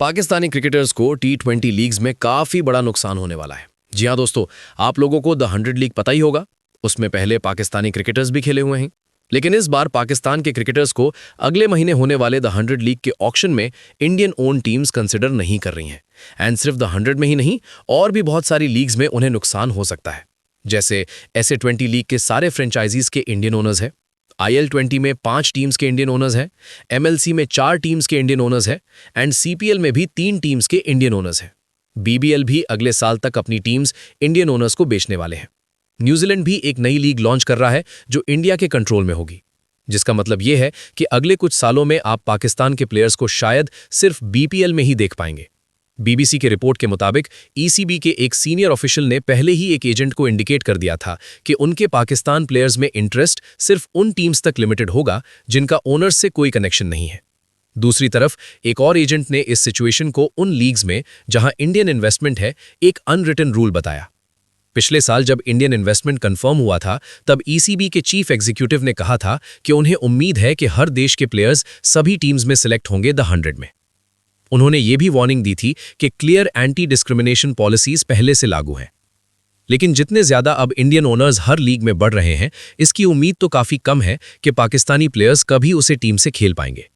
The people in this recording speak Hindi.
पाकिस्तानी क्रिकेटर्स को टी20 लीग्स में काफी बड़ा नुकसान होने वाला है। जी हाँ दोस्तों, आप लोगों को द 100 लीग पता ही होगा। उसमें पहले पाकिस्तानी क्रिकेटर्स भी खेले हुए हैं, लेकिन इस बार पाकिस्तान के क्रिकेटर्स को अगले महीने होने वाले द 100 लीग के ऑक्शन में इंडियन ओन टीम्स कंसिडर नहीं कर रही हैं। एंड सिर्फ द 100 में ही नहीं, और भी बहुत सारी लीग्स में उन्हें नुकसान हो सकता है। जैसे SA20 लीग के सारे फ्रेंचाइजीज के इंडियन ओनर्स हैं, IL20 में 5 टीम्स के इंडियन ओनर्स हैं, MLC में 4 टीम्स के इंडियन ओनर्स हैं, एंड CPL में भी 3 टीम्स के इंडियन ओनर्स हैं। BBL भी अगले साल तक अपनी टीम्स इंडियन ओनर्स को बेचने वाले हैं। न्यूजीलैंड भी एक नई लीग लॉन्च कर रहा है जो इंडिया के कंट्रोल में होगी, जिसका मतलब यह है कि अगले कुछ सालों में आप पाकिस्तान के प्लेयर्स को शायद सिर्फ BPL में ही देख पाएंगे। BBC के रिपोर्ट के मुताबिक ECB के एक सीनियर ऑफिशियल ने पहले ही एक एजेंट को इंडिकेट कर दिया था कि उनके पाकिस्तान प्लेयर्स में इंटरेस्ट सिर्फ उन टीम्स तक लिमिटेड होगा जिनका ओनर्स से कोई कनेक्शन नहीं है। दूसरी तरफ एक और एजेंट ने इस सिचुएशन को उन लीग्स में जहां इंडियन इन्वेस्टमेंट है एक अनरिटन रूल बताया। पिछले साल जब इंडियन इन्वेस्टमेंट कंफर्म हुआ था, तब ECB के चीफ एग्जीक्यूटिव ने कहा था कि उन्हें उम्मीद है कि हर देश के प्लेयर्स सभी टीम्स में सिलेक्ट होंगे द 100 में। उन्होंने ये भी वार्निंग दी थी कि क्लियर एंटी डिस्क्रिमिनेशन पॉलिसीज पहले से लागू हैं। लेकिन जितने ज्यादा अब इंडियन ओनर्स हर लीग में बढ़ रहे हैं, इसकी उम्मीद तो काफी कम है कि पाकिस्तानी प्लेयर्स कभी उसे टीम से खेल पाएंगे।